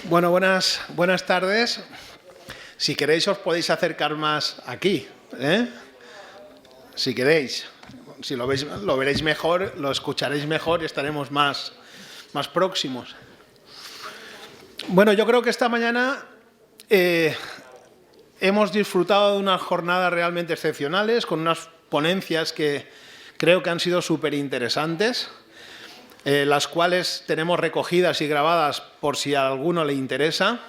Bueno, buenas tardes. Si queréis os podéis acercar más aquí, ¿eh? Si queréis. Si lo veréis mejor, lo escucharéis mejor y estaremos más próximos. Bueno, yo creo que esta mañana hemos disfrutado de unas jornadas realmente excepcionales, con unas ponencias que creo que han sido súper interesantes, las cuales tenemos recogidas y grabadas por si a alguno le interesa.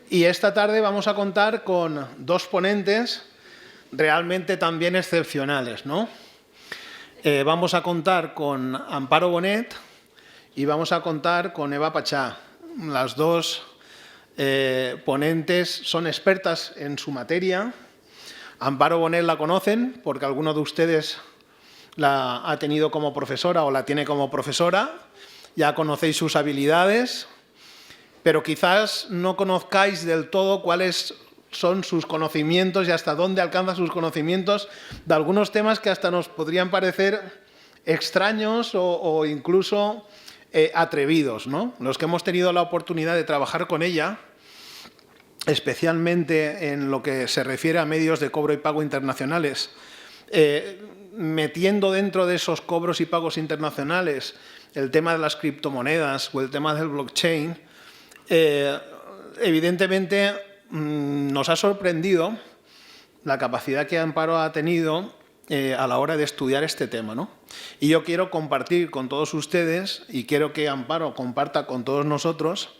Y esta tarde vamos a contar con dos ponentes realmente también excepcionales, ¿no? Vamos a contar con Amparo Bonet y vamos a contar con Eva Pachá. Las dos ponentes son expertas en su materia. Amparo Bonet la conocen porque alguno de ustedes la ha tenido como profesora o la tiene como profesora. Ya conocéis sus habilidades, pero quizás no conozcáis del todo cuáles son sus conocimientos y hasta dónde alcanzan sus conocimientos de algunos temas que hasta nos podrían parecer extraños o incluso atrevidos, ¿no? Los que hemos tenido la oportunidad de trabajar con ella, especialmente en lo que se refiere a medios de cobro y pago internacionales, metiendo dentro de esos cobros y pagos internacionales el tema de las criptomonedas o el tema del blockchain, evidentemente nos ha sorprendido la capacidad que Amparo ha tenido a la hora de estudiar este tema, ¿no? Y yo quiero compartir con todos ustedes y quiero que Amparo comparta con todos nosotros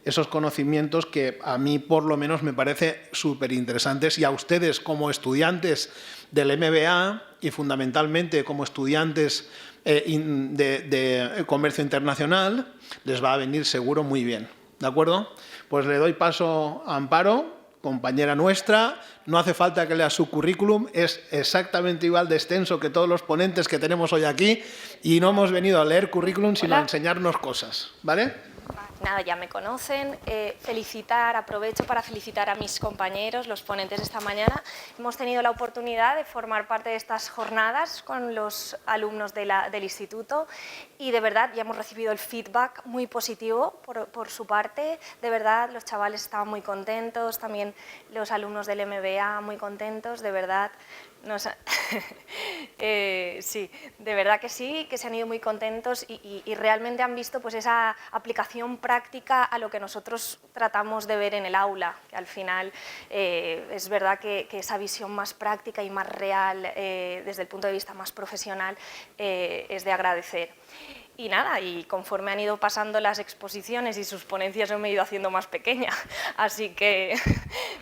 esos conocimientos que a mí por lo menos me parece súper interesantes y a ustedes como estudiantes del MBA y fundamentalmente como estudiantes de comercio internacional les va a venir seguro muy bien, ¿de acuerdo? Pues le doy paso a Amparo, compañera nuestra. No hace falta que lea su currículum, es exactamente igual de extenso que todos los ponentes que tenemos hoy aquí y no hemos venido a leer currículum sino a enseñarnos cosas, ¿vale? Nada, ya me conocen. Aprovecho para felicitar a mis compañeros, los ponentes de esta mañana. Hemos tenido la oportunidad de formar parte de estas jornadas con los alumnos del instituto y de verdad ya hemos recibido el feedback muy positivo por su parte. De verdad, los chavales estaban muy contentos, también los alumnos del MBA muy contentos, de verdad. Sí, de verdad que sí, que se han ido muy contentos y realmente han visto pues esa aplicación práctica a lo que nosotros tratamos de ver en el aula, que al final es verdad que esa visión más práctica y más real desde el punto de vista más profesional es de agradecer. Y nada, y conforme han ido pasando las exposiciones y sus ponencias yo me he ido haciendo más pequeña, así que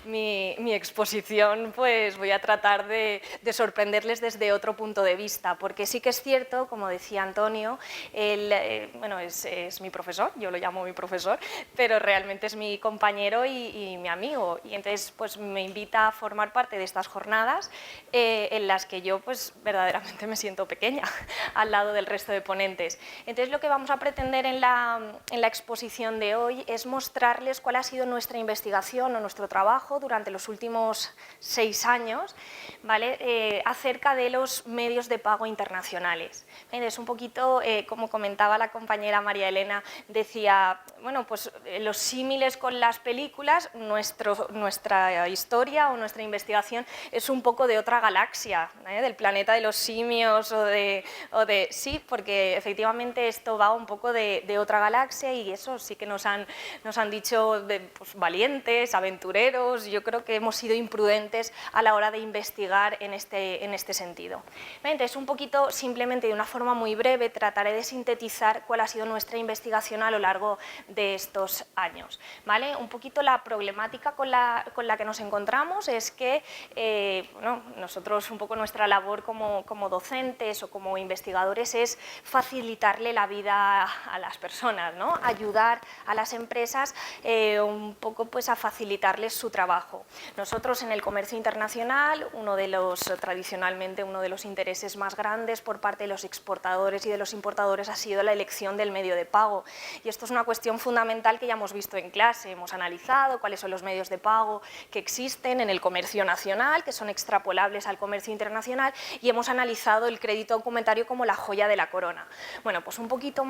mi exposición pues voy a tratar de sorprenderles desde otro punto de vista, porque sí que es cierto, como decía Antonio, él bueno, es mi profesor, yo lo llamo mi profesor, pero realmente es mi compañero y mi amigo, y entonces pues me invita a formar parte de estas jornadas en las que yo pues verdaderamente me siento pequeña al lado del resto de ponentes. Entonces lo que vamos a pretender en la exposición de hoy es mostrarles cuál ha sido nuestra investigación o nuestro trabajo durante los últimos 6 años, ¿vale? Acerca de los medios de pago internacionales. Es un poquito, como comentaba la compañera María Elena, decía, bueno, pues los símiles con las películas, nuestra historia o nuestra investigación es un poco de otra galaxia, del planeta de los simios sí, porque efectivamente esto va un poco de otra galaxia y eso sí que nos han dicho pues, valientes, aventureros. Yo creo que hemos sido imprudentes a la hora de investigar en este sentido. Entonces, un poquito, simplemente de una forma muy breve, trataré de sintetizar cuál ha sido nuestra investigación a lo largo de estos años, ¿vale? Un poquito la problemática con la que nos encontramos es que bueno, nosotros un poco nuestra labor como docentes o como investigadores es facilitarle la vida a las personas, ¿no? Ayudar a las empresas un poco pues, a facilitarles su trabajo. Nosotros en el comercio internacional, tradicionalmente uno de los intereses más grandes por parte de los exportadores y de los importadores ha sido la elección del medio de pago. Y esto es una cuestión fundamental que ya hemos visto en clase. Hemos analizado cuáles son los medios de pago que existen en el comercio nacional, que son extrapolables al comercio internacional, y hemos analizado el crédito documentario como la joya de la corona. Bueno, pues pues un poquito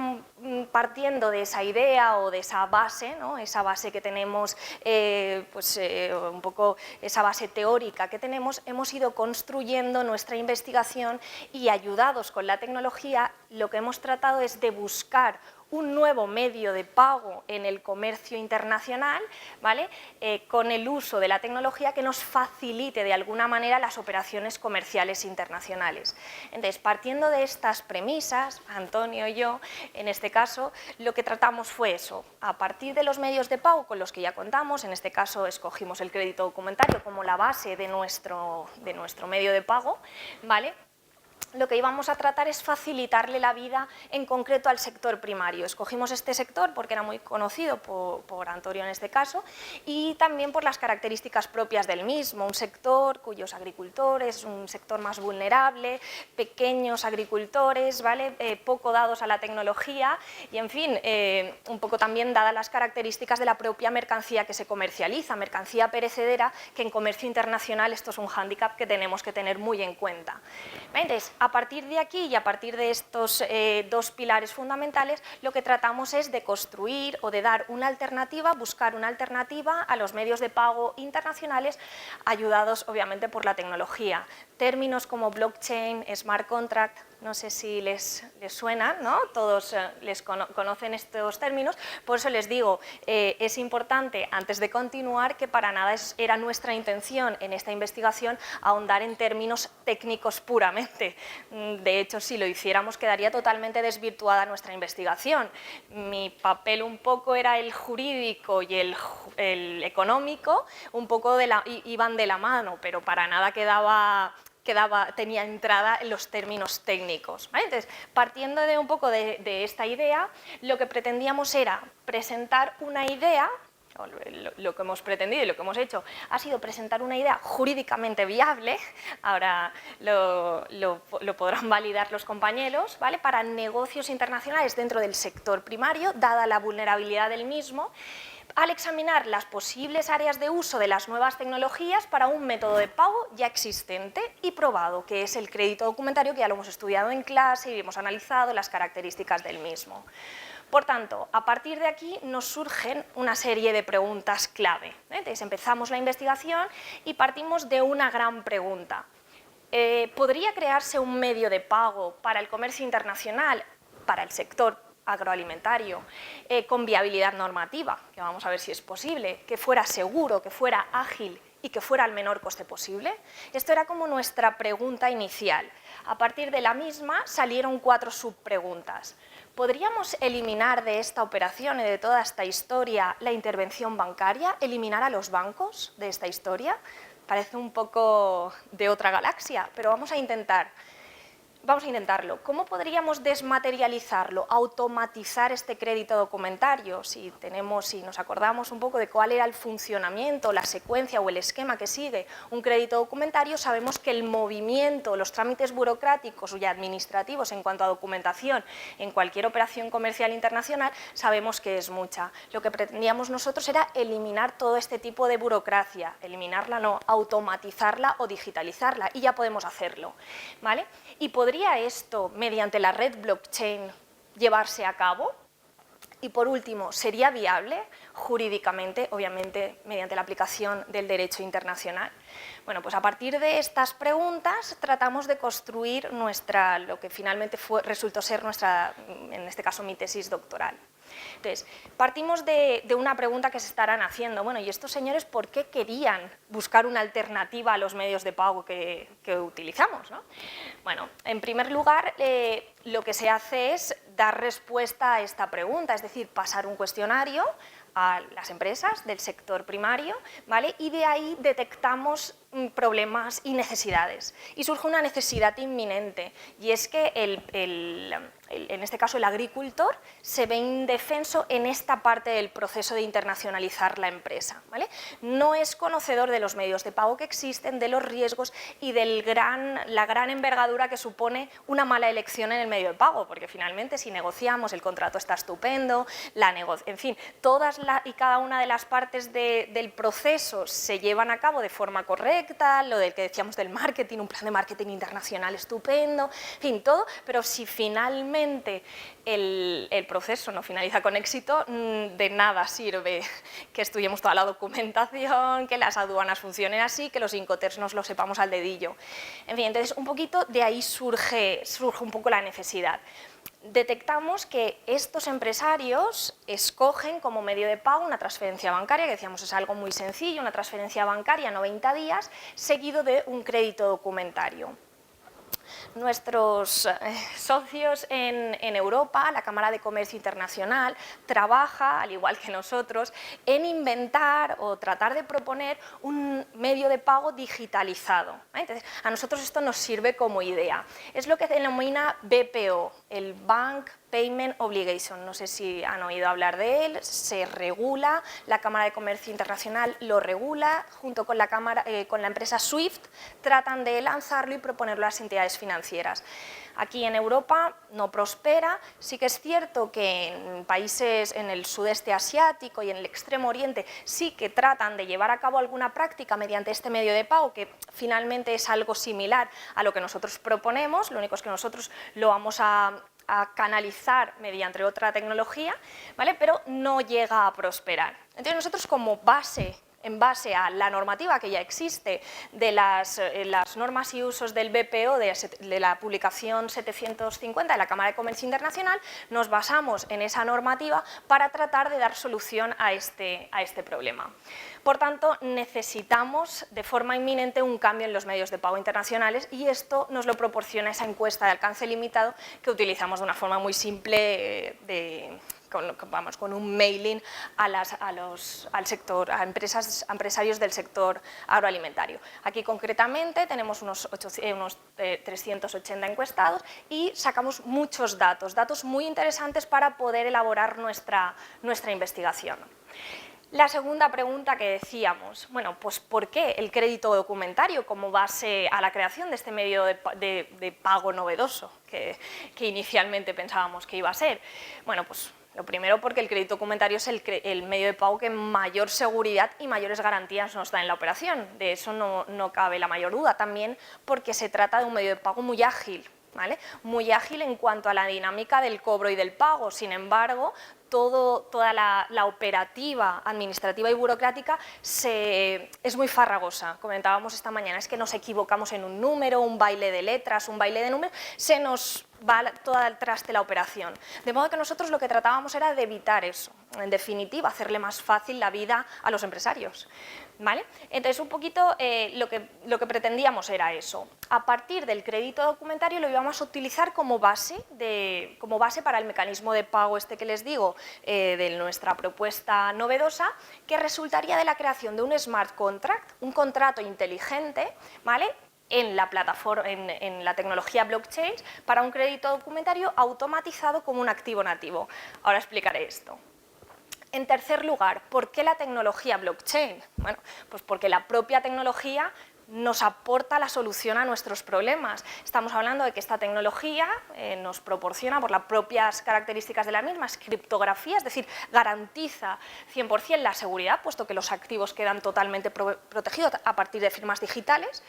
partiendo de esa idea o de esa base, ¿no? Esa base que tenemos, un poco esa base teórica que tenemos, hemos ido construyendo nuestra investigación y ayudados con la tecnología, lo que hemos tratado es de buscar un nuevo medio de pago en el comercio internacional, ¿vale? Con el uso de la tecnología que nos facilite de alguna manera las operaciones comerciales internacionales. Entonces, partiendo de estas premisas, Antonio y yo, en este caso, lo que tratamos fue eso, a partir de los medios de pago con los que ya contamos, en este caso escogimos el crédito documentario como la base de nuestro medio de pago, ¿vale? Lo que íbamos a tratar es facilitarle la vida en concreto al sector primario. Escogimos este sector porque era muy conocido por Antonio en este caso y también por las características propias del mismo, un sector cuyos agricultores, un sector más vulnerable, pequeños agricultores, ¿vale? Poco dados a la tecnología y en fin, un poco también dadas las características de la propia mercancía que se comercializa, mercancía perecedera, que en comercio internacional esto es un hándicap que tenemos que tener muy en cuenta. Entonces, a partir de aquí y a partir de estos dos pilares fundamentales, lo que tratamos es de construir o de dar una alternativa, buscar una alternativa a los medios de pago internacionales, ayudados obviamente por la tecnología. Términos como blockchain, smart contract, no sé si les suenan, ¿no? Todos conocen estos términos, por eso les digo, es importante, antes de continuar, que para nada era nuestra intención en esta investigación ahondar en términos técnicos puramente. De hecho, si lo hiciéramos, quedaría totalmente desvirtuada nuestra investigación. Mi papel un poco era el jurídico y el económico, un poco iban de la mano, pero para nada tenía entrada en los términos técnicos, ¿vale? Entonces, partiendo de un poco de esta idea, lo que pretendíamos era presentar una idea, lo que hemos pretendido y lo que hemos hecho ha sido presentar una idea jurídicamente viable, ahora lo podrán validar los compañeros, ¿vale? Para negocios internacionales dentro del sector primario, dada la vulnerabilidad del mismo, al examinar las posibles áreas de uso de las nuevas tecnologías para un método de pago ya existente y probado, que es el crédito documentario, que ya lo hemos estudiado en clase y hemos analizado las características del mismo. Por tanto, a partir de aquí nos surgen una serie de preguntas clave. Entonces, empezamos la investigación y partimos de una gran pregunta. ¿Podría crearse un medio de pago para el comercio internacional, para el sector agroalimentario, con viabilidad normativa, que vamos a ver si es posible, que fuera seguro, que fuera ágil y que fuera al menor coste posible? Esto era como nuestra pregunta inicial. A partir de la misma salieron 4 subpreguntas. ¿Podríamos eliminar de esta operación y de toda esta historia la intervención bancaria? ¿Eliminar a los bancos de esta historia? Parece un poco de otra galaxia, pero vamos a intentarlo. ¿Cómo podríamos desmaterializarlo, automatizar este crédito documentario? Si nos acordamos un poco de cuál era el funcionamiento, la secuencia o el esquema que sigue un crédito documentario, sabemos que el movimiento, los trámites burocráticos y administrativos en cuanto a documentación en cualquier operación comercial internacional, sabemos que es mucha. Lo que pretendíamos nosotros era eliminar todo este tipo de burocracia, eliminarla no, automatizarla o digitalizarla, y ya podemos hacerlo, ¿vale? Y ¿podría esto, mediante la red blockchain, llevarse a cabo? Y por último, ¿sería viable jurídicamente, obviamente, mediante la aplicación del derecho internacional? Bueno, pues a partir de estas preguntas tratamos de construir lo que finalmente resultó ser en este caso, mi tesis doctoral. Entonces, partimos de una pregunta que se estarán haciendo. Bueno, ¿y estos señores por qué querían buscar una alternativa a los medios de pago que utilizamos, ¿no? Bueno, en primer lugar, lo que se hace es dar respuesta a esta pregunta, es decir, pasar un cuestionario a las empresas del sector primario, ¿vale? Y de ahí detectamos problemas y necesidades. Y surge una necesidad inminente, y es que en este caso el agricultor se ve indefenso en esta parte del proceso de internacionalizar la empresa, ¿vale? No es conocedor de los medios de pago que existen, de los riesgos y de la gran envergadura que supone una mala elección en el medio de pago, porque finalmente si negociamos el contrato está estupendo, en fin, todas y cada una de las partes del proceso se llevan a cabo de forma correcta, lo del que decíamos del marketing, un plan de marketing internacional estupendo, en fin, todo, pero si finalmente realmente el proceso no finaliza con éxito, de nada sirve que estudiemos toda la documentación, que las aduanas funcionen así, que los Incoterms nos lo sepamos al dedillo. En fin, entonces un poquito de ahí surge un poco la necesidad. Detectamos que estos empresarios escogen como medio de pago una transferencia bancaria, que decíamos es algo muy sencillo, una transferencia bancaria 90 días, seguido de un crédito documentario. Nuestros socios en Europa, la Cámara de Comercio Internacional, trabaja, al igual que nosotros, en inventar o tratar de proponer un medio de pago digitalizado. Entonces, a nosotros esto nos sirve como idea. Es lo que se denomina BPO, el Bank Payment Obligation, no sé si han oído hablar de él, se regula, la Cámara de Comercio Internacional lo regula, junto con la empresa SWIFT, tratan de lanzarlo y proponerlo a las entidades financieras. Aquí en Europa no prospera, sí que es cierto que en países en el sudeste asiático y en el extremo oriente sí que tratan de llevar a cabo alguna práctica mediante este medio de pago, que finalmente es algo similar a lo que nosotros proponemos, lo único es que nosotros lo vamos a canalizar mediante otra tecnología, ¿vale? Pero no llega a prosperar. Entonces nosotros como base, en base a la normativa que ya existe de las normas y usos del BPO, de la publicación 750 de la Cámara de Comercio Internacional, nos basamos en esa normativa para tratar de dar solución a este problema. Por tanto, necesitamos de forma inminente un cambio en los medios de pago internacionales y esto nos lo proporciona esa encuesta de alcance limitado que utilizamos de una forma muy simple con un mailing al sector, a empresarios del sector agroalimentario. Aquí concretamente tenemos unos 380 encuestados y sacamos muchos datos muy interesantes para poder elaborar nuestra investigación. La segunda pregunta que decíamos, bueno, pues ¿por qué el crédito documentario como base a la creación de este medio de pago novedoso que inicialmente pensábamos que iba a ser? Bueno, pues lo primero porque el crédito documentario es el medio de pago que mayor seguridad y mayores garantías nos da en la operación, de eso no cabe la mayor duda, también porque se trata de un medio de pago muy ágil, ¿vale? Muy ágil en cuanto a la dinámica del cobro y del pago, sin embargo, toda la operativa administrativa y burocrática es muy farragosa. Comentábamos esta mañana, es que nos equivocamos en un número, un baile de letras, un baile de números, se nos va toda al traste la operación. De modo que nosotros lo que tratábamos era de evitar eso, en definitiva, hacerle más fácil la vida a los empresarios, ¿vale? Entonces, un poquito lo que pretendíamos era eso. A partir del crédito documentario lo íbamos a utilizar como base para el mecanismo de pago este que les digo, de nuestra propuesta novedosa, que resultaría de la creación de un smart contract, un contrato inteligente, ¿vale?, en la plataforma, en la tecnología blockchain, para un crédito documentario automatizado como un activo nativo. Ahora explicaré esto. En tercer lugar, ¿por qué la tecnología blockchain? Bueno, pues porque la propia tecnología nos aporta la solución a nuestros problemas. Estamos hablando de que esta tecnología nos proporciona, por las propias características de la misma, criptografía, es decir, garantiza 100% la seguridad, puesto que los activos quedan totalmente protegidos a partir de firmas digitales.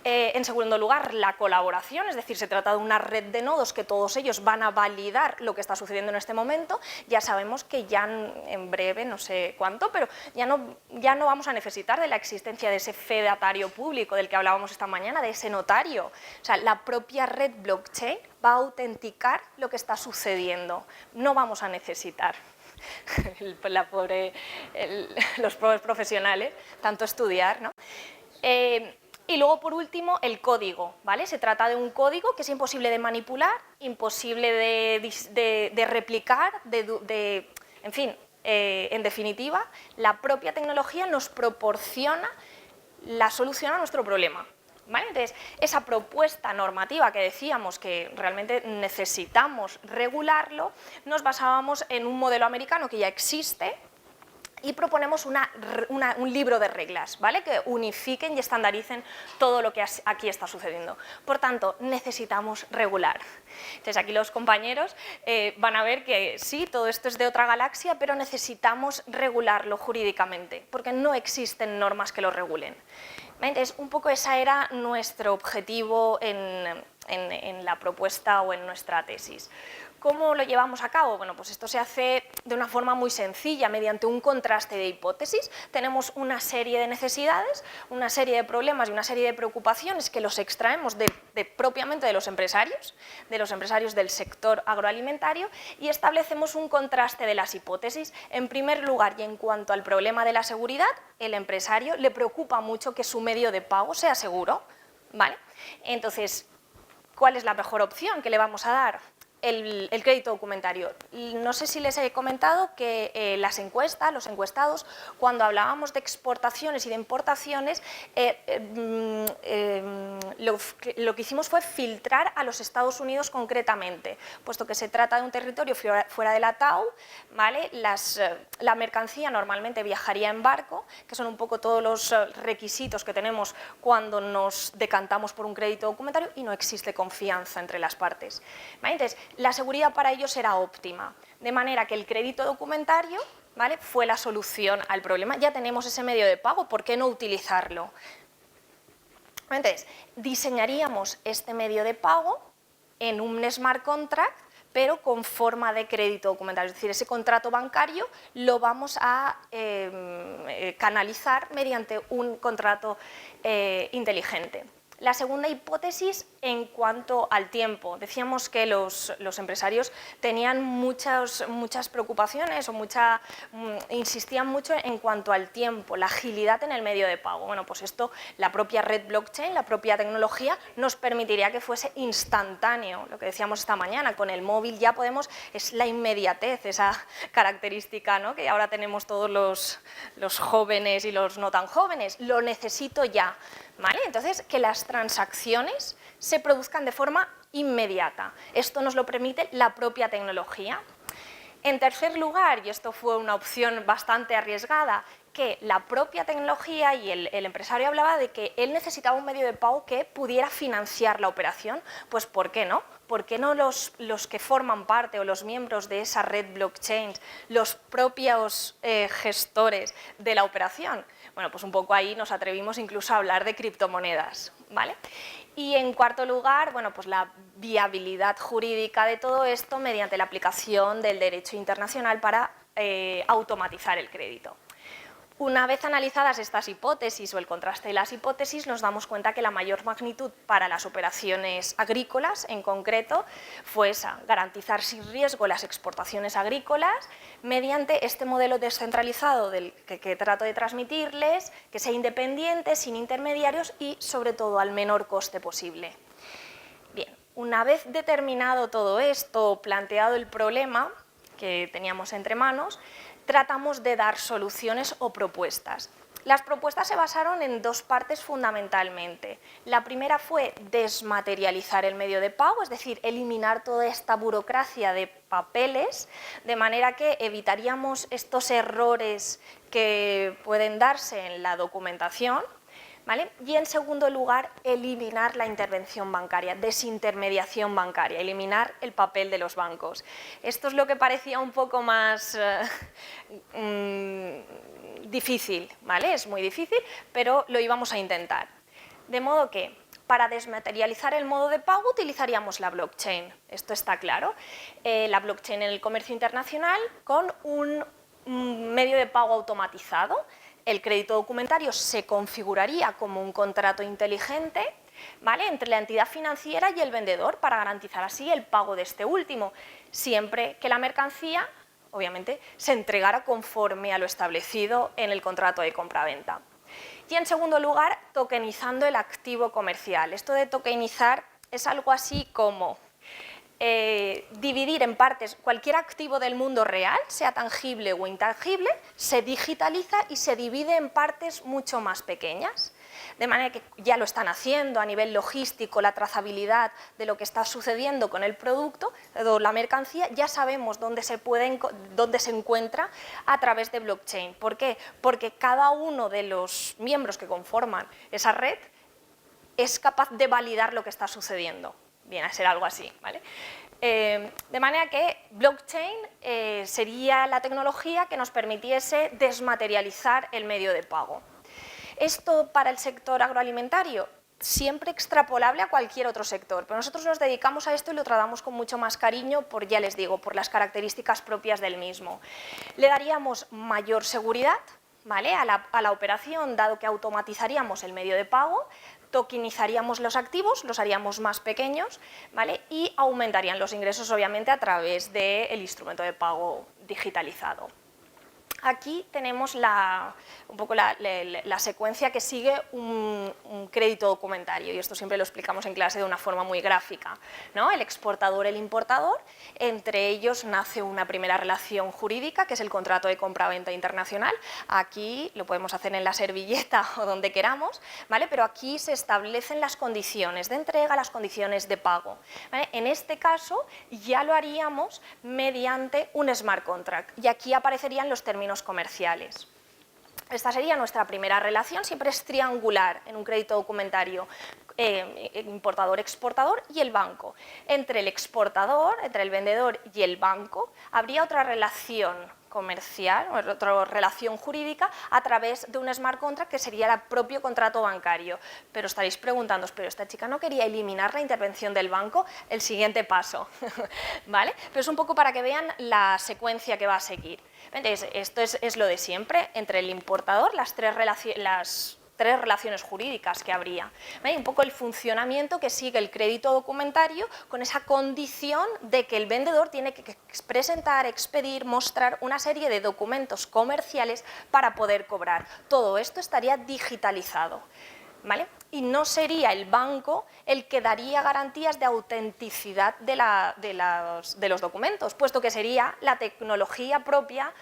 En segundo lugar, la colaboración, es decir, se trata de una red de nodos que todos ellos van a validar lo que está sucediendo en este momento. Ya sabemos que ya en breve, no sé cuánto, pero ya no vamos a necesitar de la existencia de ese fedatario público del que hablábamos esta mañana, de ese notario. O sea, la propia red blockchain va a autenticar lo que está sucediendo. No vamos a necesitar los pobres profesionales tanto estudiar, ¿no? Y luego, por último, el código, ¿vale? Se trata de un código que es imposible de manipular, imposible de replicar, en fin, en definitiva, la propia tecnología nos proporciona la solución a nuestro problema, ¿vale? Entonces, esa propuesta normativa que decíamos que realmente necesitamos regularlo, nos basábamos en un modelo americano que ya existe, y proponemos un libro de reglas, ¿vale?, que unifiquen y estandaricen todo lo que aquí está sucediendo. Por tanto, necesitamos regular. Entonces, aquí los compañeros van a ver que sí, todo esto es de otra galaxia, pero necesitamos regularlo jurídicamente, porque no existen normas que lo regulen. Entonces, un poco ese era nuestro objetivo en la propuesta o en nuestra tesis. ¿Cómo lo llevamos a cabo? Bueno, pues esto se hace de una forma muy sencilla, mediante un contraste de hipótesis. Tenemos una serie de necesidades, una serie de problemas y una serie de preocupaciones que los extraemos propiamente de los empresarios del sector agroalimentario, y establecemos un contraste de las hipótesis. En primer lugar, y en cuanto al problema de la seguridad, el empresario le preocupa mucho que su medio de pago sea seguro, ¿vale? Entonces, ¿cuál es la mejor opción que le vamos a dar? El crédito documentario. No sé si les he comentado que las encuestas, los encuestados, cuando hablábamos de exportaciones y de importaciones, lo que hicimos fue filtrar a los Estados Unidos concretamente, puesto que se trata de un territorio fuera de la TAU, ¿vale? La mercancía normalmente viajaría en barco, que son un poco todos los requisitos que tenemos cuando nos decantamos por un crédito documentario, y no existe confianza entre las partes, ¿vale? Entonces, la seguridad para ellos era óptima, de manera que el crédito documentario, ¿vale?, fue la solución al problema. Ya tenemos ese medio de pago, ¿por qué no utilizarlo? Entonces, diseñaríamos este medio de pago en un smart contract, pero con forma de crédito documentario, es decir, ese contrato bancario lo vamos a canalizar mediante un contrato inteligente. La segunda hipótesis, en cuanto al tiempo. Decíamos que los empresarios tenían muchas preocupaciones o insistían mucho en cuanto al tiempo, la agilidad en el medio de pago. Bueno, pues esto, la propia red blockchain, la propia tecnología, nos permitiría que fuese instantáneo. Lo que decíamos esta mañana, con el móvil ya podemos, es la inmediatez, esa característica, ¿no?, que ahora tenemos todos los jóvenes y los no tan jóvenes. Lo necesito ya, ¿vale? Entonces, que las transacciones se produzcan de forma inmediata. Esto nos lo permite la propia tecnología. En tercer lugar, y esto fue una opción bastante arriesgada, que la propia tecnología, y el empresario hablaba de que él necesitaba un medio de pago que pudiera financiar la operación. Pues ¿por qué no? ¿Por qué no los que forman parte o los miembros de esa red blockchain, los propios gestores de la operación? Bueno, pues un poco ahí nos atrevimos incluso a hablar de criptomonedas, ¿vale? Y en cuarto lugar, bueno, pues la viabilidad jurídica de todo esto mediante la aplicación del derecho internacional para automatizar el crédito. Una vez analizadas estas hipótesis o el contraste de las hipótesis, nos damos cuenta que la mayor magnitud para las operaciones agrícolas, en concreto, fue esa: garantizar sin riesgo las exportaciones agrícolas mediante este modelo descentralizado del que trato de transmitirles, que sea independiente, sin intermediarios y, sobre todo, al menor coste posible. Bien, una vez determinado todo esto, planteado el problema que teníamos entre manos, tratamos de dar soluciones o propuestas. Las propuestas se basaron en dos partes fundamentalmente. La primera fue desmaterializar el medio de pago, es decir, eliminar toda esta burocracia de papeles, de manera que evitaríamos estos errores que pueden darse en la documentación, ¿vale? Y en segundo lugar, eliminar la intervención bancaria, desintermediación bancaria, eliminar el papel de los bancos. Esto es lo que parecía un poco más difícil, ¿vale? Es muy difícil, pero lo íbamos a intentar. De modo que, para desmaterializar el modo de pago, utilizaríamos la blockchain. Esto está claro. La blockchain en el comercio internacional con un medio de pago automatizado. El crédito documentario se configuraría como un contrato inteligente, ¿vale?, entre la entidad financiera y el vendedor, para garantizar así el pago de este último, siempre que la mercancía, obviamente, se entregara conforme a lo establecido en el contrato de compraventa. Y en segundo lugar, tokenizando el activo comercial. Esto de tokenizar es algo así como dividir en partes cualquier activo del mundo real, sea tangible o intangible, se digitaliza y se divide en partes mucho más pequeñas, de manera que ya lo están haciendo a nivel logístico, la trazabilidad de lo que está sucediendo con el producto o la mercancía, ya sabemos dónde se encuentra a través de blockchain. ¿Por qué? Porque cada uno de los miembros que conforman esa red es capaz de validar lo que está sucediendo. Viene a ser algo así, ¿vale? De manera que blockchain sería la tecnología que nos permitiese desmaterializar el medio de pago. Esto para el sector agroalimentario siempre extrapolable a cualquier otro sector, pero nosotros nos dedicamos a esto y lo tratamos con mucho más cariño por, ya les digo, por las características propias del mismo. Le daríamos mayor seguridad, ¿vale?, a la operación, dado que automatizaríamos el medio de pago, tokenizaríamos los activos, los haríamos más pequeños, ¿vale?, y aumentarían los ingresos, obviamente, a través del instrumento de pago digitalizado. Aquí tenemos un poco la secuencia que sigue un crédito documentario, y esto siempre lo explicamos en clase de una forma muy gráfica, ¿no? El exportador, el importador, entre ellos nace una primera relación jurídica, que es el contrato de compra-venta internacional. Aquí lo podemos hacer en la servilleta o donde queramos, ¿vale?, pero aquí se establecen las condiciones de entrega, las condiciones de pago, ¿vale? En este caso ya lo haríamos mediante un smart contract, y aquí aparecerían los términos comerciales. Esta sería nuestra primera relación, siempre es triangular en un crédito documentario, importador-exportador y el banco. Entre el exportador, entre el vendedor y el banco, habría otra relación comercial, otra relación jurídica a través de un smart contract que sería el propio contrato bancario. Pero estaréis preguntándoos, ¿pero esta chica no quería eliminar la intervención del banco? El siguiente paso, ¿vale? Pero es un poco para que vean la secuencia que va a seguir. Entonces, esto es lo de siempre, entre el importador, las tres relaciones jurídicas que habría. ¿Vale? Un poco el funcionamiento que sigue el crédito documentario con esa condición de que el vendedor tiene que presentar, expedir, mostrar una serie de documentos comerciales para poder cobrar. Todo esto estaría digitalizado, ¿vale? Y no sería el banco el que daría garantías de autenticidad de los documentos, puesto que sería la tecnología propia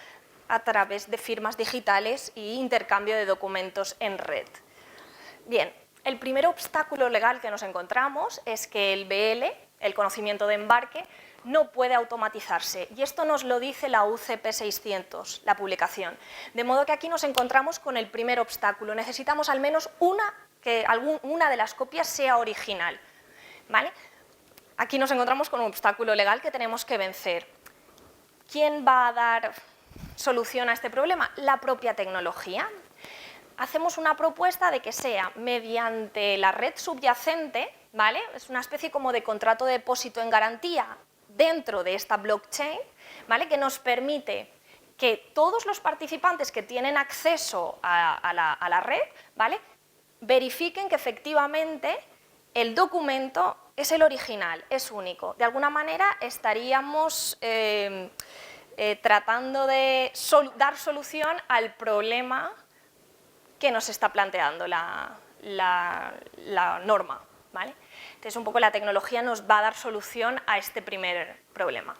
a través de firmas digitales e intercambio de documentos en red. Bien, el primer obstáculo legal que nos encontramos es que el BL, el conocimiento de embarque, no puede automatizarse, y esto nos lo dice la UCP 600, la publicación. De modo que aquí nos encontramos con el primer obstáculo, necesitamos al menos una de las copias sea original, ¿vale? Aquí nos encontramos con un obstáculo legal que tenemos que vencer. ¿Quién va a dar solución a este problema? La propia tecnología. Hacemos una propuesta de que sea mediante la red subyacente, ¿vale? Es una especie como de contrato de depósito en garantía dentro de esta blockchain, ¿vale?, que nos permite que todos los participantes que tienen acceso a la red, ¿vale?, verifiquen que efectivamente el documento es el original, es único. De alguna manera estaríamos tratando de dar solución al problema que nos está planteando la norma, ¿vale? Entonces, un poco la tecnología nos va a dar solución a este primer problema.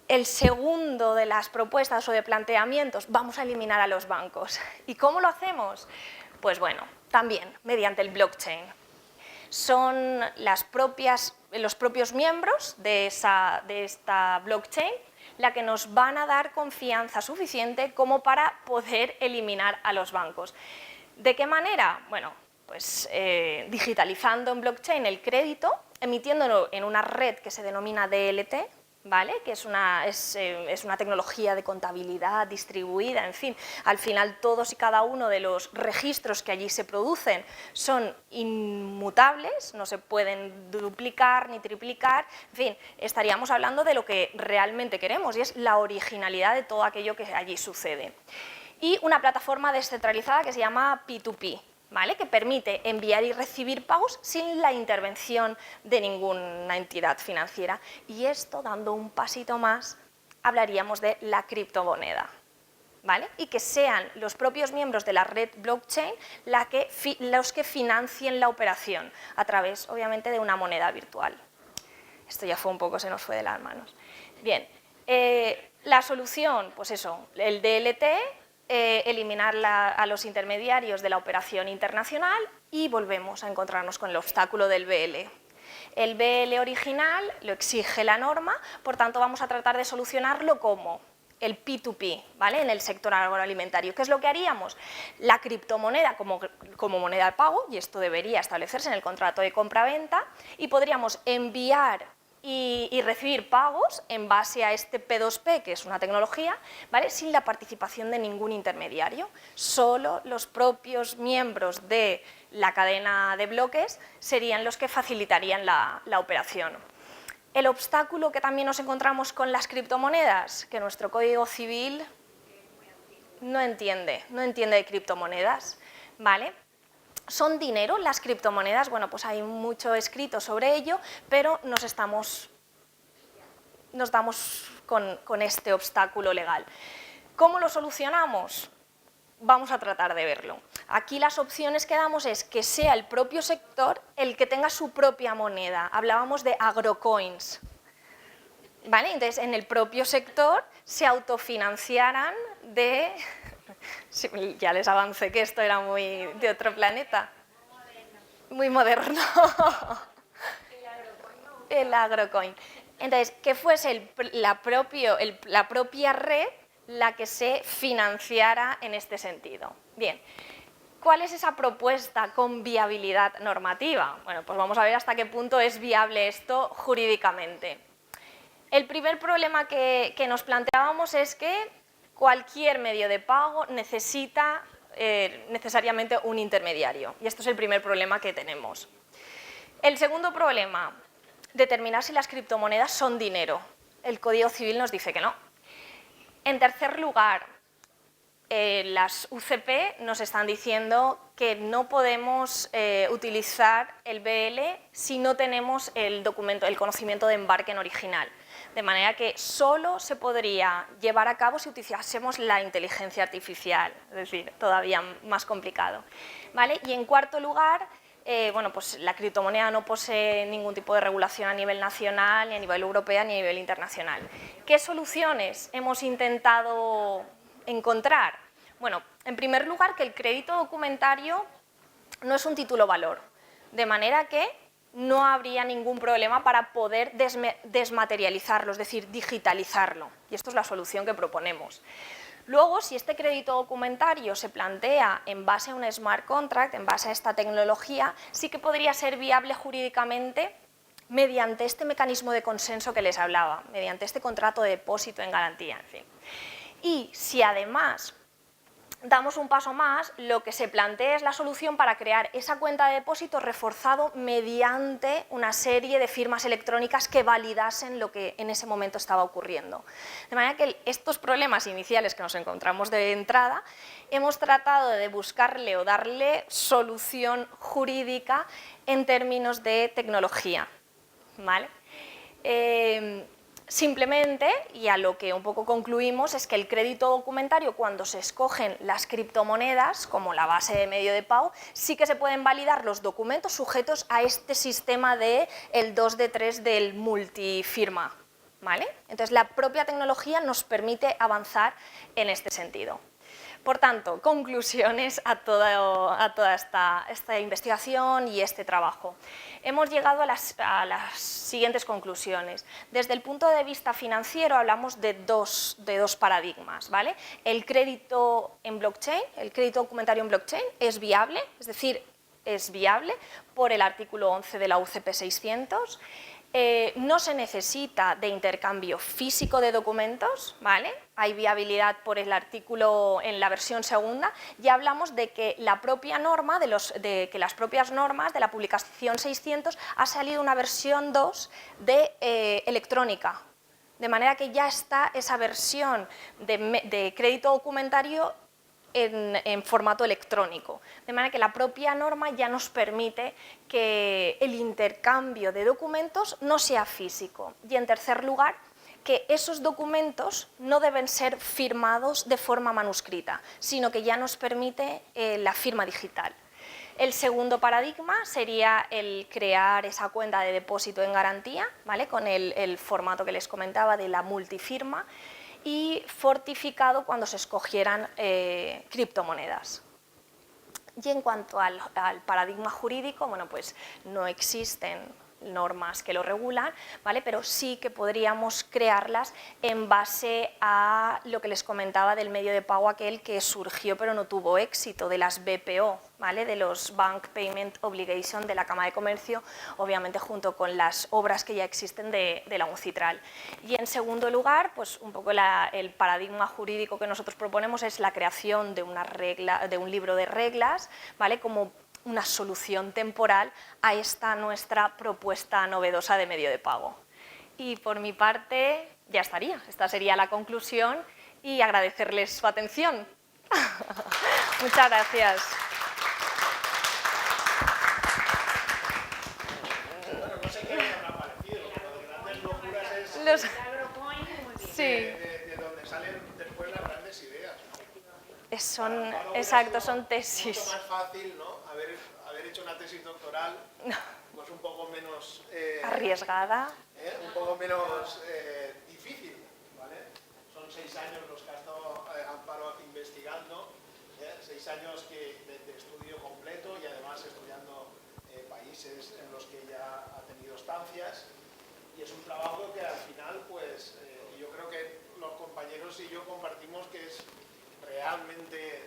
El segundo de las propuestas o de planteamientos, vamos a eliminar a los bancos. ¿Y cómo lo hacemos? Pues bueno, también mediante el blockchain. Son los propios miembros de esta blockchain la que nos van a dar confianza suficiente como para poder eliminar a los bancos. ¿De qué manera? Bueno, pues digitalizando en blockchain el crédito, emitiéndolo en una red que se denomina DLT, ¿vale?, que es una tecnología de contabilidad distribuida, en fin, al final todos y cada uno de los registros que allí se producen son inmutables, no se pueden duplicar ni triplicar, en fin, estaríamos hablando de lo que realmente queremos y es la originalidad de todo aquello que allí sucede. Y una plataforma descentralizada que se llama P2P, ¿vale?, que permite enviar y recibir pagos sin la intervención de ninguna entidad financiera. Y esto, dando un pasito más, hablaríamos de la criptomoneda, ¿vale?, y que sean los propios miembros de la red blockchain los que financien la operación a través, obviamente, de una moneda virtual. Esto ya fue un poco, se nos fue de las manos. Bien, la solución, pues eso, el DLT, eliminar a los intermediarios de la operación internacional, y volvemos a encontrarnos con el obstáculo del BL. El BL original lo exige la norma, por tanto vamos a tratar de solucionarlo como el P2P, ¿vale?, en el sector agroalimentario. ¿Qué es lo que haríamos? La criptomoneda como moneda de pago, y esto debería establecerse en el contrato de compra-venta, y podríamos enviar y recibir pagos en base a este P2P, que es una tecnología, ¿vale? Sin la participación de ningún intermediario. Solo los propios miembros de la cadena de bloques serían los que facilitarían la operación. El obstáculo que también nos encontramos con las criptomonedas, que nuestro Código Civil no entiende de criptomonedas, ¿vale? ¿Son dinero las criptomonedas? Bueno, pues hay mucho escrito sobre ello, pero nos damos con este obstáculo legal. ¿Cómo lo solucionamos? Vamos a tratar de verlo. Aquí las opciones que damos es que sea el propio sector el que tenga su propia moneda. Hablábamos de agrocoins, ¿vale? Entonces, en el propio sector se autofinanciaran de... Sí, ya les avancé que esto era muy de otro planeta. Muy moderno. El agrocoin. Entonces, que fuese la propia red la que se financiara en este sentido. Bien, ¿cuál es esa propuesta con viabilidad normativa? Bueno, pues vamos a ver hasta qué punto es viable esto jurídicamente. El primer problema que nos planteábamos es que cualquier medio de pago necesita necesariamente un intermediario. Y esto es el primer problema que tenemos. El segundo problema, determinar si las criptomonedas son dinero. El Código Civil nos dice que no. En tercer lugar, las UCP nos están diciendo que no podemos utilizar el BL si no tenemos el conocimiento de embarque en original. De manera que solo se podría llevar a cabo si utilizásemos la inteligencia artificial, es decir, todavía más complicado, ¿vale? Y en cuarto lugar, bueno, pues la criptomoneda no posee ningún tipo de regulación a nivel nacional, ni a nivel europeo, ni a nivel internacional. ¿Qué soluciones hemos intentado encontrar? Bueno, en primer lugar, que el crédito documentario no es un título valor, de manera que no habría ningún problema para poder desmaterializarlo, es decir, digitalizarlo. Y esto es la solución que proponemos. Luego, si este crédito documentario se plantea en base a un smart contract, en base a esta tecnología, sí que podría ser viable jurídicamente mediante este mecanismo de consenso que les hablaba, mediante este contrato de depósito en garantía, en fin. Y si además damos un paso más, lo que se plantea es la solución para crear esa cuenta de depósito reforzado mediante una serie de firmas electrónicas que validasen lo que en ese momento estaba ocurriendo. De manera que estos problemas iniciales que nos encontramos de entrada, hemos tratado de buscarle o darle solución jurídica en términos de tecnología, ¿vale? Simplemente, y a lo que un poco concluimos, es que el crédito documentario, cuando se escogen las criptomonedas como la base de medio de pago, sí que se pueden validar los documentos sujetos a este sistema de el 2 de 3 del multifirma, ¿vale? Entonces, la propia tecnología nos permite avanzar en este sentido. Por tanto, conclusiones a toda esta investigación y este trabajo. Hemos llegado a las siguientes conclusiones. Desde el punto de vista financiero hablamos de dos paradigmas, ¿vale? El crédito en blockchain, el crédito documentario en blockchain es viable, es decir, es viable por el artículo 11 de la UCP 600. No se necesita de intercambio físico de documentos, ¿vale? Hay viabilidad por el artículo en la versión segunda. Ya hablamos de que la propia norma, de que las propias normas de la publicación 600 ha salido una versión 2 de electrónica. De manera que ya está esa versión de crédito documentario en formato electrónico, de manera que la propia norma ya nos permite que el intercambio de documentos no sea físico. Y en tercer lugar, que esos documentos no deben ser firmados de forma manuscrita, sino que ya nos permite la firma digital. El segundo paradigma sería el crear esa cuenta de depósito en garantía, ¿vale? Con el formato que les comentaba de la multifirma, y fortificado cuando se escogieran criptomonedas. Y en cuanto al paradigma jurídico, bueno, pues no existen normas que lo regulan, ¿vale? Pero sí que podríamos crearlas en base a lo que les comentaba del medio de pago aquel que surgió pero no tuvo éxito, de las BPO, ¿vale? De los Bank Payment Obligation de la Cámara de Comercio, obviamente junto con las obras que ya existen de la UNCITRAL. Y en segundo lugar, pues un poco el paradigma jurídico que nosotros proponemos es la creación de un libro de reglas, ¿vale? Como una solución temporal a esta nuestra propuesta novedosa de medio de pago. Y por mi parte ya estaría, esta sería la conclusión y agradecerles su atención. Muchas gracias. Bueno, no sé qué les habrá parecido, pero de grandes locuras es Sí. de donde salen después las grandes ideas, ¿no? Exacto, son tesis. Es mucho más fácil, ¿no? Haber hecho una tesis doctoral, pues un poco menos... Arriesgada. Un poco menos difícil, ¿vale? Son 6 años los que ha estado Amparo investigando, 6 años de estudio completo y además estudiando países en los que ya ha tenido estancias, y es un trabajo que al final, pues, yo creo que los compañeros y yo compartimos que es realmente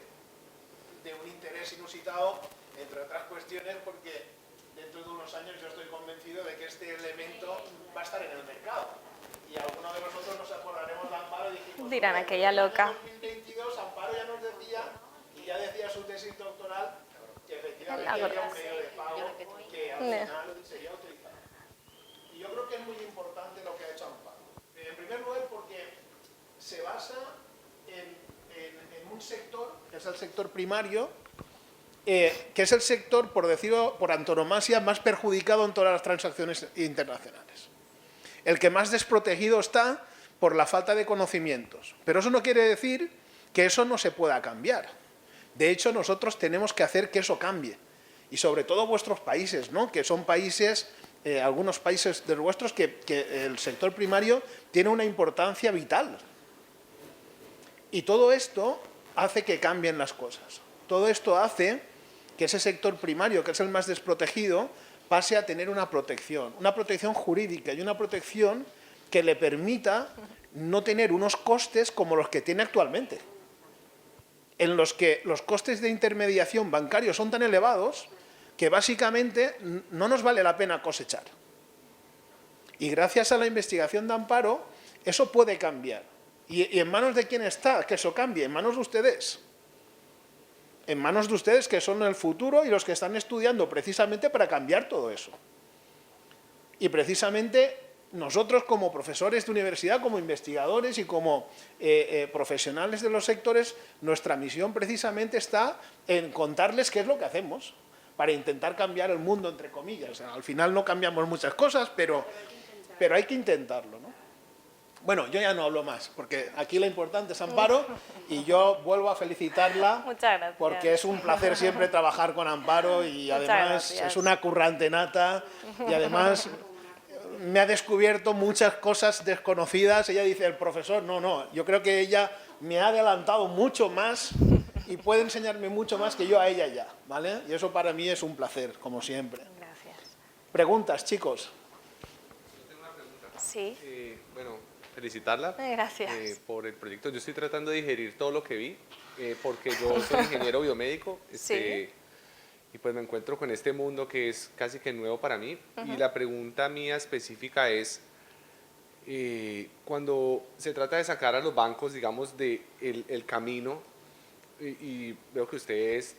de un interés inusitado, entre otras cuestiones, porque dentro de unos años yo estoy convencido de que este elemento va a estar en el mercado. Y algunos de nosotros nos acordaremos de Amparo y dijimos... Dirán, aquella loca. En 2022 Amparo ya nos decía, y ya decía su tesis doctoral, que efectivamente había un medio de pago que al final sería utilizado. Y yo creo que es muy importante lo que ha hecho Amparo. En primer lugar porque se basa en un sector, que es el sector primario, que es el sector, por decirlo por antonomasia, más perjudicado en todas las transacciones internacionales. El que más desprotegido está por la falta de conocimientos. Pero eso no quiere decir que eso no se pueda cambiar. De hecho, nosotros tenemos que hacer que eso cambie. Y sobre todo vuestros países, ¿no? Que son países, algunos países de los vuestros, que el sector primario tiene una importancia vital. Y todo esto hace que cambien las cosas. Todo esto hace que ese sector primario, que es el más desprotegido, pase a tener una protección jurídica y una protección que le permita no tener unos costes como los que tiene actualmente, en los que los costes de intermediación bancario son tan elevados que básicamente no nos vale la pena cosechar. Y gracias a la investigación de Amparo, eso puede cambiar. ¿Y en manos de quién está que eso cambie? En manos de ustedes. En manos de ustedes, que son el futuro y los que están estudiando precisamente para cambiar todo eso. Y precisamente nosotros como profesores de universidad, como investigadores y como profesionales de los sectores, nuestra misión precisamente está en contarles qué es lo que hacemos para intentar cambiar el mundo, entre comillas. O sea, al final no cambiamos muchas cosas, pero hay que intentarlo, ¿no? Bueno, yo ya no hablo más, porque aquí lo importante es Amparo y yo vuelvo a felicitarla. Muchas gracias. Porque es un placer siempre trabajar con Amparo y además es una currante nata y además me ha descubierto muchas cosas desconocidas. Ella dice, el profesor, no, yo creo que ella me ha adelantado mucho más y puede enseñarme mucho más que yo a ella ya, ¿vale? Y eso para mí es un placer, como siempre. Gracias. Preguntas, chicos. Yo tengo una pregunta. Sí. Bueno, felicitarla Gracias. por el proyecto. Yo estoy tratando de digerir todo lo que vi, porque yo soy ingeniero biomédico, Sí. y pues me encuentro con este mundo que es casi que nuevo para mí. Y la pregunta mía específica es, cuando se trata de sacar a los bancos, digamos, del el camino, y veo que usted es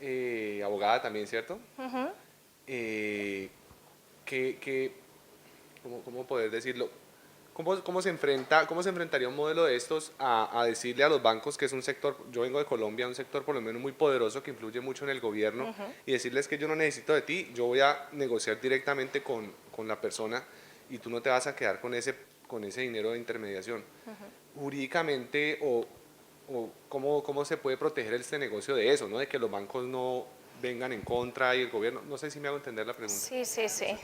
abogada también, ¿cierto? ¿Cómo poder decirlo? ¿Cómo se enfrentaría un modelo de estos a decirle a los bancos que es un sector, yo vengo de Colombia, un sector por lo menos muy poderoso que influye mucho en el gobierno, y decirles que yo no necesito de ti, yo voy a negociar directamente con la persona y tú no te vas a quedar con ese dinero de intermediación? Jurídicamente, o ¿cómo se puede proteger este negocio de eso, ¿no? De que los bancos no vengan en contra y el gobierno? No sé si me hago entender la pregunta. Sí.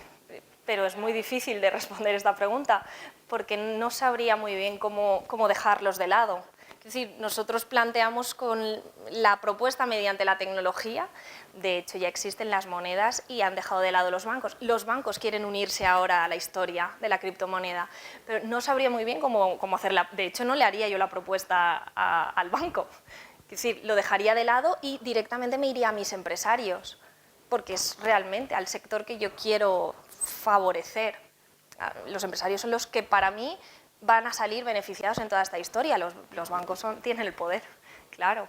Pero es muy difícil de responder esta pregunta porque no sabría muy bien cómo dejarlos de lado. Es decir, nosotros planteamos con la propuesta mediante la tecnología, de hecho ya existen las monedas y han dejado de lado los bancos. Los bancos quieren unirse ahora a la historia de la criptomoneda, pero no sabría muy bien cómo hacerla. De hecho, no le haría yo la propuesta al banco. Es decir, lo dejaría de lado y directamente me iría a mis empresarios, porque es realmente al sector que yo quiero favorecer. Los empresarios son los que para mí van a salir beneficiados en toda esta historia. Los bancos tienen el poder, claro.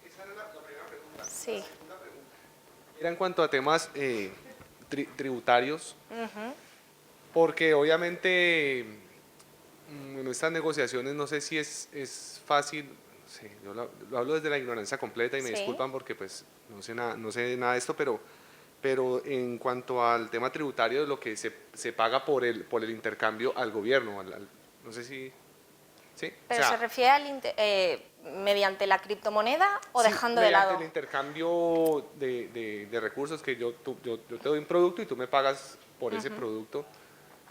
Esa era la primera pregunta. Sí. La segunda pregunta era en cuanto a temas tributarios, porque obviamente en estas negociaciones no sé si es fácil, sí, yo lo hablo desde la ignorancia completa y me Sí. disculpan porque pues no sé nada de esto, pero en cuanto al tema tributario, lo que se paga por el intercambio al gobierno, no sé si... ¿sí? ¿Pero O sea, se refiere mediante la criptomoneda o sí, dejando de lado? mediante el intercambio de recursos, que yo te doy un producto y tú me pagas por ese producto,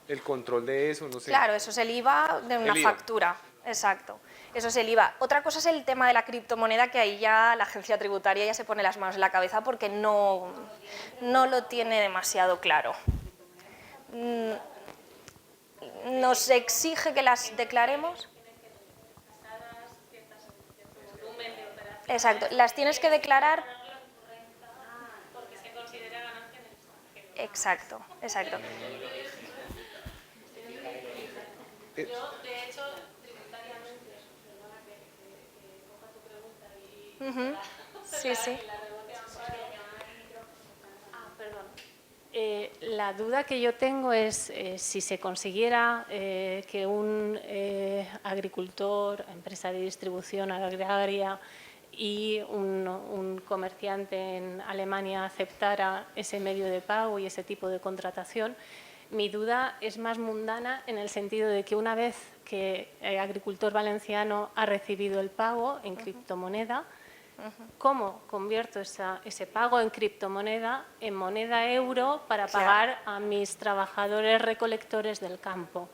el control de eso, no sé. Claro, eso es el IVA de una El IVA. factura, exacto. Eso es el IVA. Otra cosa es el tema de la criptomoneda, que ahí ya la agencia tributaria ya se pone las manos en la cabeza porque no lo tiene demasiado claro. Nos exige que las declaremos. Exacto, las tienes que declarar. Exacto, exacto. Eh, De hecho, tributariamente, perdona que coja tu pregunta y Sí, sí. La duda que yo tengo es si se consiguiera que un agricultor, empresa de distribución agraria y un comerciante en Alemania aceptara ese medio de pago y ese tipo de contratación. Mi duda es más mundana en el sentido de que una vez que el agricultor valenciano ha recibido el pago en criptomoneda, ¿cómo convierto ese pago en criptomoneda en moneda euro para pagar a mis trabajadores recolectores del campo?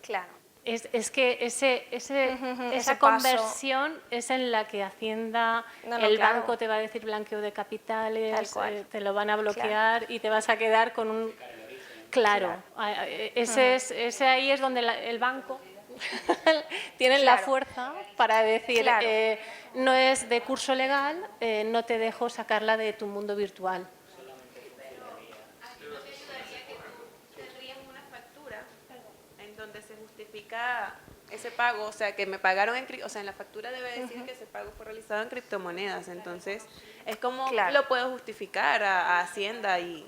Claro. Es que esa ese paso. conversión es en la que Hacienda, el claro. banco te va a decir blanqueo de capitales, Tal cual. te lo van a bloquear y te vas a quedar con un... Claro, ese ahí es donde el banco tiene la Claro. fuerza para decir, Claro. no es de curso legal, no te dejo sacarla de tu mundo virtual. Tendrían una factura en donde se justifica ese pago, o sea, que me pagaron o sea, en la factura debe decir que ese pago fue realizado en criptomonedas, entonces es como Claro. lo puedo justificar a Hacienda y...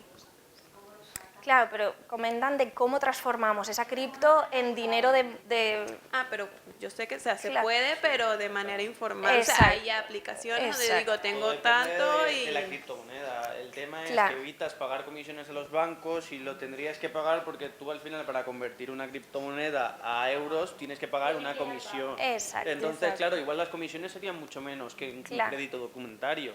Claro, pero comentan de cómo transformamos esa cripto en dinero de... Ah, pero yo sé que se Claro. puede, pero de manera informal. O sea, Exacto. hay aplicaciones donde Exacto. digo, tengo Todo tanto depende y... de la criptomoneda. El tema es Claro. que evitas pagar comisiones a los bancos y lo tendrías que pagar porque tú al final para convertir una criptomoneda a euros tienes que pagar una comisión. Exacto. Entonces, Exacto. claro, igual las comisiones serían mucho menos que un Claro. crédito documentario.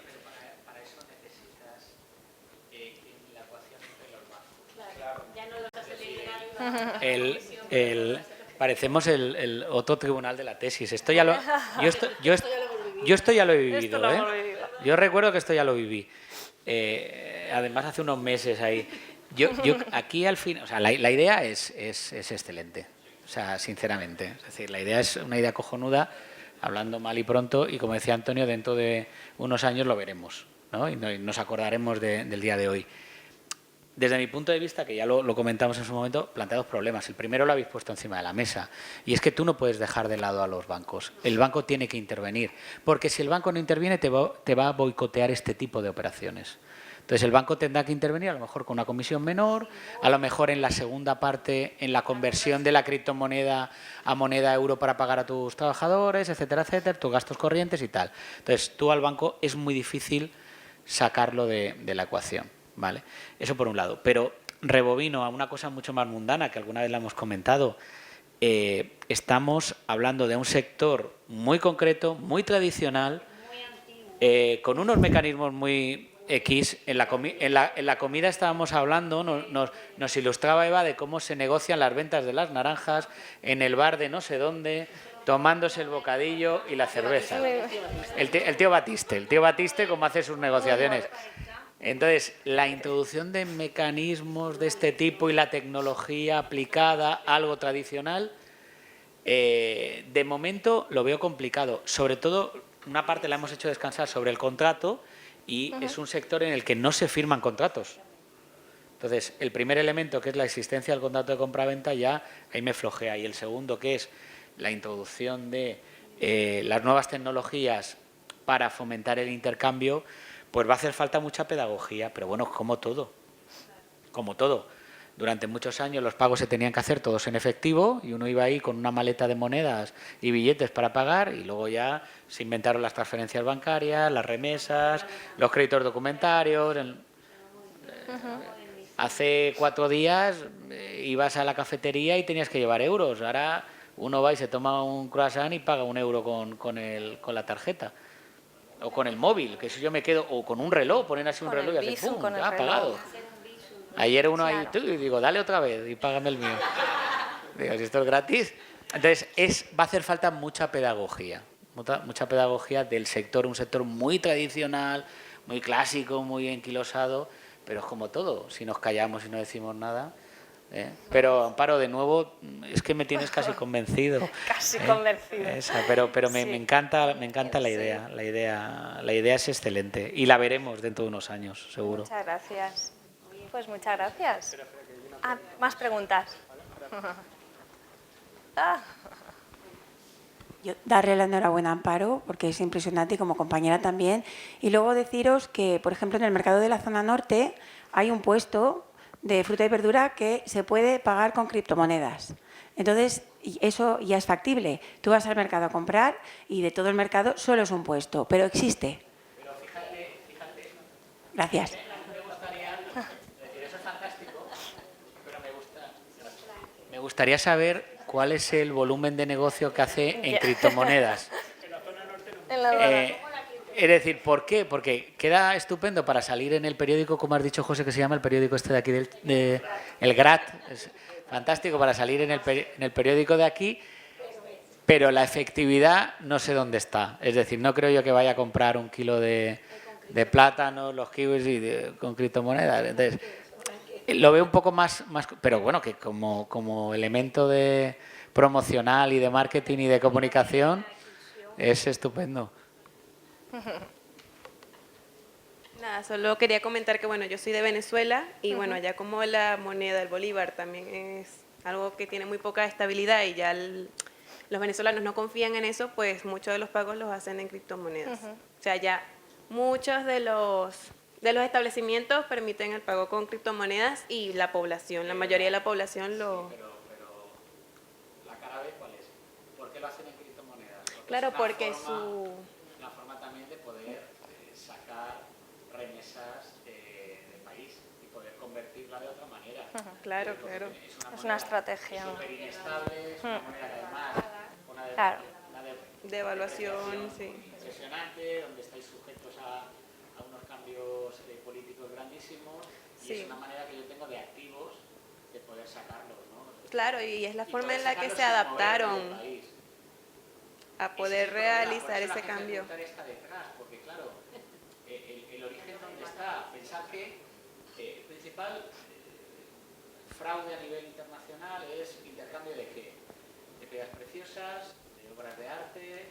Parecemos el otro tribunal de la tesis. Esto ya lo, yo esto ya lo he vivido, ¿eh? Yo recuerdo que esto ya lo viví. Además, hace unos meses ahí. Yo aquí al fin, o sea, la idea es excelente. O sea, sinceramente. Es decir, la idea es una idea cojonuda, hablando mal y pronto, y como decía Antonio, dentro de unos años lo veremos, ¿no? Y nos acordaremos del día de hoy. Desde mi punto de vista, que ya lo comentamos en su momento, plantea dos problemas. El primero lo habéis puesto encima de la mesa, y es que tú no puedes dejar de lado a los bancos. El banco tiene que intervenir, porque si el banco no interviene te va a boicotear este tipo de operaciones. Entonces el banco tendrá que intervenir a lo mejor con una comisión menor, a lo mejor en la segunda parte, en la conversión de la criptomoneda a moneda euro para pagar a tus trabajadores, etcétera, etcétera, tus gastos corrientes y tal. Entonces tú al banco es muy difícil sacarlo de la ecuación, ¿vale? Eso por un lado. Pero rebobino a una cosa mucho más mundana, que alguna vez la hemos comentado. Estamos hablando de un sector muy concreto, muy tradicional, con unos mecanismos muy X. En la comida estábamos hablando, nos ilustraba Eva de cómo se negocian las ventas de las naranjas en el bar de no sé dónde. tomándose el bocadillo y la cerveza. El tío Batiste, cómo hace sus negociaciones. Entonces, la introducción de mecanismos de este tipo y la tecnología aplicada a algo tradicional, de momento lo veo complicado. Sobre todo, una parte la hemos hecho descansar sobre el contrato y es un sector en el que no se firman contratos. Entonces, el primer elemento, que es la existencia del contrato de compraventa, ya ahí me flojea. Y el segundo, que es la introducción de las nuevas tecnologías para fomentar el intercambio, pues va a hacer falta mucha pedagogía, pero bueno, como todo. Como todo. Durante muchos años los pagos se tenían que hacer todos en efectivo y uno iba ahí con una maleta de monedas y billetes para pagar y luego ya se inventaron las transferencias bancarias, las remesas, los créditos documentarios. Hace 4 días ibas a la cafetería y tenías que llevar euros. Ahora uno va y se toma un croissant y paga 1 euro con la tarjeta. O con el móvil, que si yo me quedo, o con un reloj, ponen así un reloj y hace ¡pum! Ya ha pagado. Ayer uno ahí, y digo, dale otra vez y págame el mío. Digo, si esto es gratis. Entonces, va a hacer falta mucha pedagogía del sector, un sector muy tradicional, muy clásico, muy enquilosado, pero es como todo, si nos callamos y no decimos nada. Pero, Amparo, de nuevo, es que me tienes casi convencido. Casi convencido. Pero me encanta la idea. La idea es excelente y la veremos dentro de unos años, seguro. Muchas gracias. Pues muchas gracias. Más preguntas. Yo darle la enhorabuena a Amparo, porque es impresionante y como compañera también. Y luego deciros que, por ejemplo, en el mercado de la zona norte hay un puesto de fruta y verdura que se puede pagar con criptomonedas. Entonces, eso ya es factible. Tú vas al mercado a comprar y de todo el mercado solo es un puesto, pero existe. Pero fíjate. Gracias. Me gustaría, eso es fantástico, pero me gustaría saber cuál es el volumen de negocio que hace en criptomonedas. Es decir, ¿por qué? Porque queda estupendo para salir en el periódico, como has dicho, José, que se llama el periódico este de aquí, el GRAT. Es fantástico para salir en el periódico de aquí, pero la efectividad no sé dónde está. Es decir, no creo yo que vaya a comprar 1 kilo de plátanos, los kiwis con criptomonedas. Entonces, lo veo un poco más, pero bueno, que como elemento de promocional y de marketing y de comunicación es estupendo. Nada, solo quería comentar que bueno, yo soy de Venezuela y bueno, allá como la moneda, el bolívar, también es algo que tiene muy poca estabilidad y ya los venezolanos no confían en eso, pues muchos de los pagos los hacen en criptomonedas. O sea, ya muchos de los establecimientos permiten el pago con criptomonedas y la población, la mayoría de la población lo... Pero ¿la cara B cuál es? ¿Por qué lo hacen en criptomonedas? Claro, porque una forma también de poder sacar remesas de país y poder convertirla de otra manera. Claro. Es una estrategia. Súper inestable, es una moneda que además de evaluación, sí. impresionante, donde estáis sujetos a unos cambios políticos grandísimos y es una manera que yo tengo de activos de poder sacarlos, ¿no? Claro, y es la forma en la que se adaptaron a poder realizar ese cambio. Está detrás, porque claro, el origen donde está, pensar que el principal fraude a nivel internacional es intercambio de qué? De piedras preciosas, de obras de arte,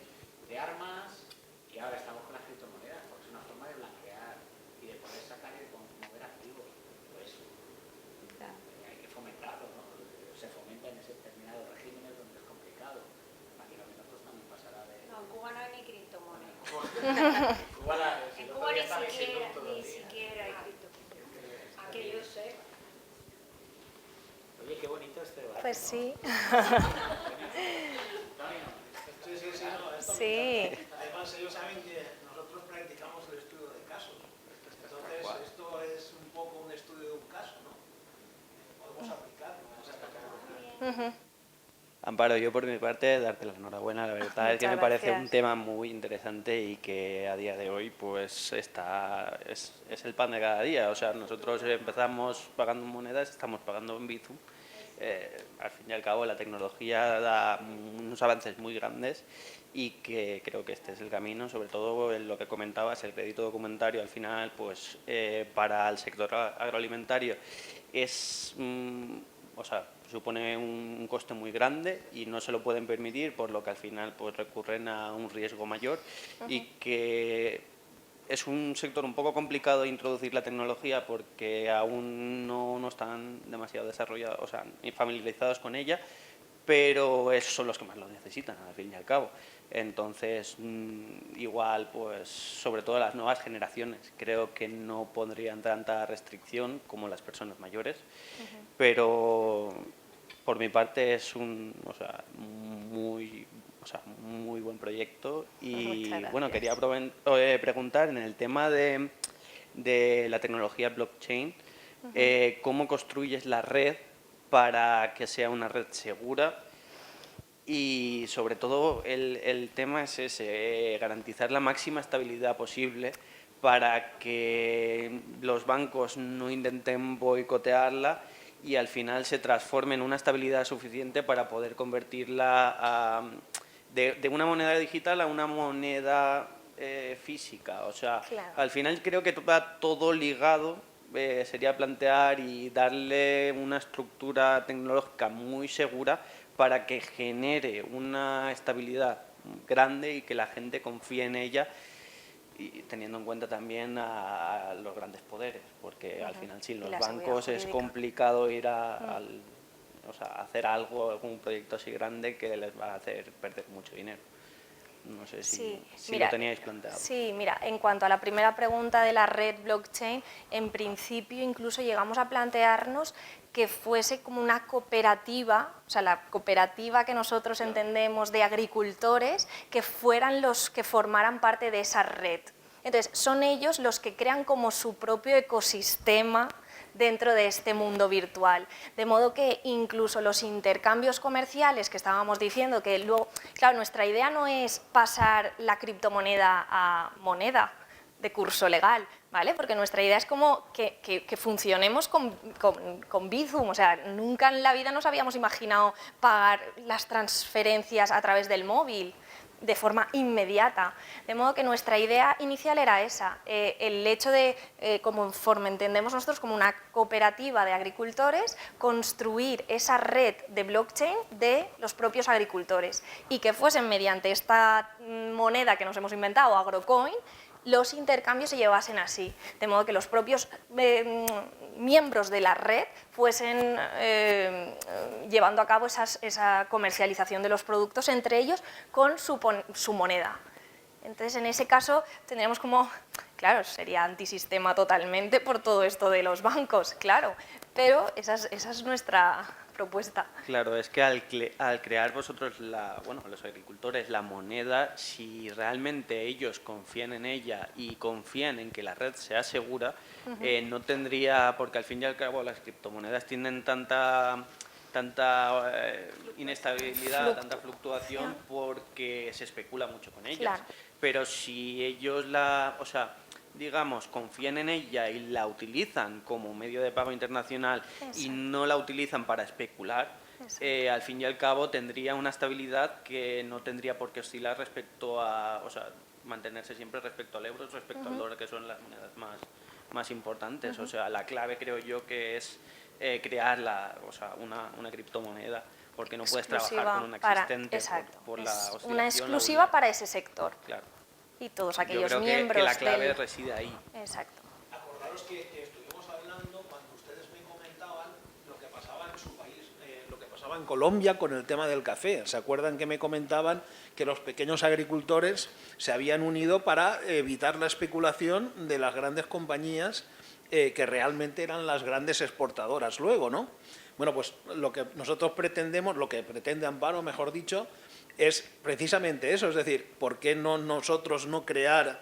de armas, y ahora estamos con las criptomonedas, porque es una forma de blanquear y de poder sacar y de mover activos. Pues hay que fomentarlo, ¿no? Se fomenta en ese determinados regímenes donde es complicado. Aquí lo que nosotros también pasará de... No, en Cuba no hay ni criptomonedas. En Cuba ni siquiera hay criptomonedas. Que yo sé. Oye, qué bonito este debate. Pues sí. Sí. Además, ellos saben que nosotros practicamos el estudio de casos. Entonces, esto es un poco un estudio de un caso, ¿no? Podemos aplicarlo. Amparo, yo por mi parte darte la enhorabuena, la verdad es que me parece un tema muy interesante y que a día de hoy pues es el pan de cada día. O sea, nosotros empezamos pagando monedas, estamos pagando en Bizum al fin y al cabo la tecnología da unos avances muy grandes y que creo que este es el camino, sobre todo en lo que comentabas, el crédito documentario al final, pues para el sector agroalimentario es, o sea, supone un coste muy grande y no se lo pueden permitir, por lo que al final pues recurren a un riesgo mayor y que es un sector un poco complicado de introducir la tecnología porque aún no están demasiado desarrollados, o sea, ni familiarizados con ella, pero esos son los que más lo necesitan, al fin y al cabo. Entonces, igual, pues, sobre todo las nuevas generaciones, creo que no pondrían tanta restricción como las personas mayores, pero por mi parte es un, muy buen proyecto y bueno, quería preguntar en el tema de la tecnología blockchain, ¿cómo construyes la red para que sea una red segura? Y sobre todo el tema es ese, garantizar la máxima estabilidad posible para que los bancos no intenten boicotearla y al final se transforme en una estabilidad suficiente para poder convertirla de una moneda digital a una moneda física. O sea, Claro. al final creo que va todo ligado. Sería plantear y darle una estructura tecnológica muy segura para que genere una estabilidad grande y que la gente confíe en ella, y teniendo en cuenta también a los grandes poderes, porque al final sin los la seguridad bancos es jurídica. complicado ir hacer algún proyecto así grande que les va a hacer perder mucho dinero. No sé si mira, lo teníais planteado. Sí, mira, en cuanto a la primera pregunta de la red blockchain, en principio incluso llegamos a plantearnos que fuese como una cooperativa, o sea, la cooperativa que nosotros entendemos de agricultores, que fueran los que formaran parte de esa red. Entonces, son ellos los que crean como su propio ecosistema dentro de este mundo virtual. De modo que incluso los intercambios comerciales que estábamos diciendo, que luego, claro, nuestra idea no es pasar la criptomoneda a moneda de curso legal, ¿vale? Porque nuestra idea es como que funcionemos con Bizum, o sea, nunca en la vida nos habíamos imaginado pagar las transferencias a través del móvil de forma inmediata, de modo que nuestra idea inicial era esa, el hecho de, conforme entendemos nosotros como una cooperativa de agricultores, construir esa red de blockchain de los propios agricultores y que fuesen mediante esta moneda que nos hemos inventado, Agrocoin, los intercambios se llevasen así, de modo que los propios miembros de la red fuesen llevando a cabo esa comercialización de los productos entre ellos con su moneda. Entonces, en ese caso, tendríamos como, claro, sería antisistema totalmente por todo esto de los bancos, claro, pero esa es nuestra propuesta. Claro, es que al crear vosotros, los agricultores, la moneda, si realmente ellos confían en ella y confían en que la red sea segura, no tendría, porque al fin y al cabo las criptomonedas tienen tanta inestabilidad, tanta fluctuación, porque se especula mucho con ellas. Claro. Pero si ellos digamos, confían en ella y la utilizan como medio de pago internacional y no la utilizan para especular, al fin y al cabo tendría una estabilidad que no tendría por qué oscilar respecto a, o sea, mantenerse siempre respecto al euro, respecto al dólar, que son las monedas más importantes. O sea, la clave creo yo que es crear una criptomoneda, porque no puedes trabajar con una existente por la oscilación. Una exclusiva para ese sector. Claro. Y todos Yo aquellos creo miembros que la clave reside ahí. Exacto. Acordaros que estuvimos hablando cuando ustedes me comentaban lo que pasaba en su país, lo que pasaba en Colombia con el tema del café. ¿Se acuerdan que me comentaban que los pequeños agricultores se habían unido para evitar la especulación de las grandes compañías que realmente eran las grandes exportadoras luego, ¿no? Bueno, pues lo que nosotros pretendemos, lo que pretende Amparo, mejor dicho, es precisamente eso, es decir, ¿por qué nosotros no crear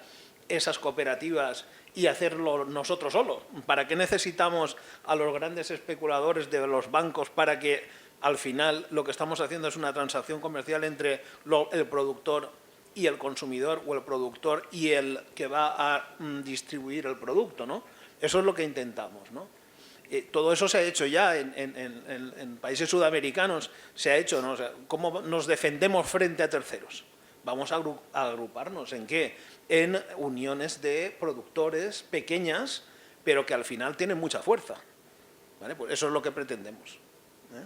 esas cooperativas y hacerlo nosotros solos? ¿Para qué necesitamos a los grandes especuladores de los bancos para que al final lo que estamos haciendo es una transacción comercial entre el productor y el consumidor, o el productor y el que va a distribuir el producto, ¿no? Eso es lo que intentamos, ¿no? Todo eso se ha hecho ya en países sudamericanos, se ha hecho, ¿no? O sea, ¿cómo nos defendemos frente a terceros? Vamos a agruparnos, ¿en qué? En uniones de productores pequeñas, pero que al final tienen mucha fuerza, ¿vale? Pues eso es lo que pretendemos, ¿eh?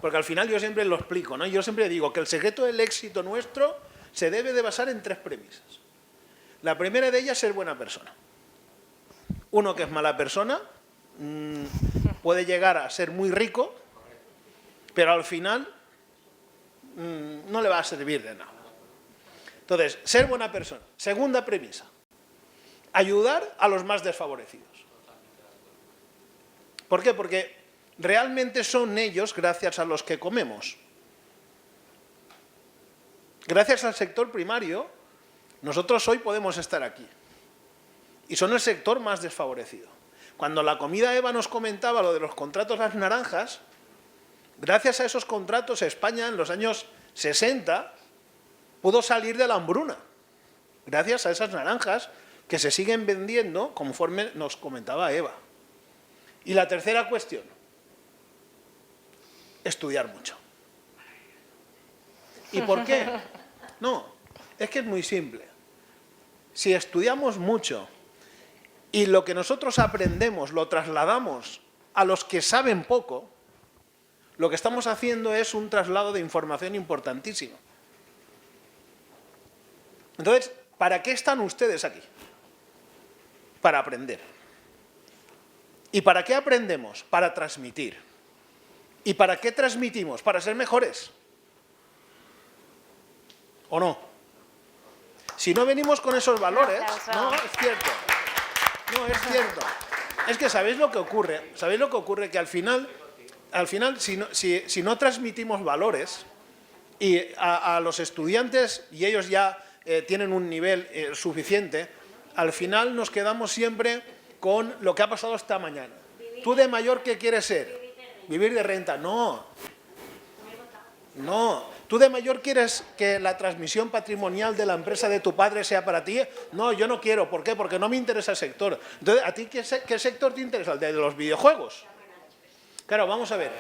Porque al final yo siempre lo explico, ¿no? Yo siempre digo que el secreto del éxito nuestro se debe de basar en 3 premisas. La primera de ellas es ser buena persona. Uno que es mala persona puede llegar a ser muy rico, pero al final no le va a servir de nada. Entonces, ser buena persona. Segunda premisa, ayudar a los más desfavorecidos. ¿Por qué? Porque realmente son ellos gracias a los que comemos. Gracias al sector primario, nosotros hoy podemos estar aquí. Y son el sector más desfavorecido. Cuando la comida Eva nos comentaba lo de los contratos las naranjas, gracias a esos contratos España en los años 60 pudo salir de la hambruna. Gracias a esas naranjas que se siguen vendiendo conforme nos comentaba Eva. Y la tercera cuestión, estudiar mucho. ¿Y por qué? No, es que es muy simple. Si estudiamos mucho y lo que nosotros aprendemos lo trasladamos a los que saben poco, lo que estamos haciendo es un traslado de información importantísimo. Entonces, ¿para qué están ustedes aquí? Para aprender. ¿Y para qué aprendemos? Para transmitir. ¿Y para qué transmitimos? Para ser mejores. ¿O no? Si no venimos con esos valores, no, es cierto. No, es cierto. Es que ¿sabéis lo que ocurre? ¿Sabéis lo que ocurre? Que al final si no transmitimos valores y a los estudiantes, y ellos ya tienen un nivel suficiente, al final nos quedamos siempre con lo que ha pasado esta mañana. ¿Tú de mayor qué quieres ser? Vivir de renta. No. No. ¿Tú de mayor quieres que la transmisión patrimonial de la empresa de tu padre sea para ti? No, yo no quiero. ¿Por qué? Porque no me interesa el sector. Entonces, ¿a ti qué sector te interesa? ¿El de los videojuegos? Claro, vamos a ver.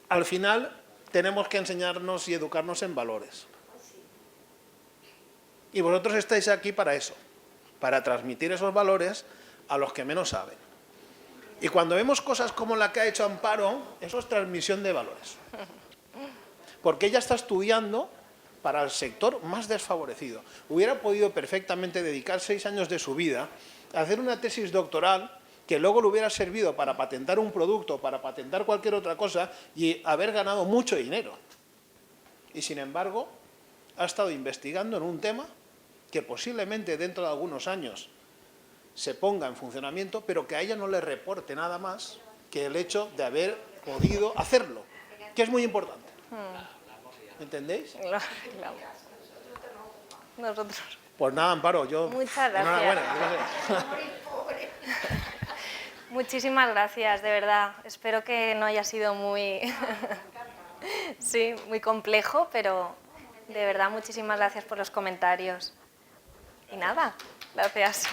Al final tenemos que enseñarnos y educarnos en valores. Y vosotros estáis aquí para eso, para transmitir esos valores a los que menos saben. Y cuando vemos cosas como la que ha hecho Amparo, eso es transmisión de valores. Porque ella está estudiando para el sector más desfavorecido. Hubiera podido perfectamente dedicar 6 años de su vida a hacer una tesis doctoral que luego le hubiera servido para patentar un producto, para patentar cualquier otra cosa y haber ganado mucho dinero. Y sin embargo, ha estado investigando en un tema que posiblemente dentro de algunos años se ponga en funcionamiento, pero que a ella no le reporte nada más que el hecho de haber podido hacerlo, que es muy importante. ¿Entendéis? Claro. Nosotros. Pues nada, Amparo, yo... Muchas gracias. Enhorabuena. Muchísimas gracias, de verdad. Espero que no haya sido muy... sí, muy complejo, pero de verdad muchísimas gracias por los comentarios. Y nada, gracias.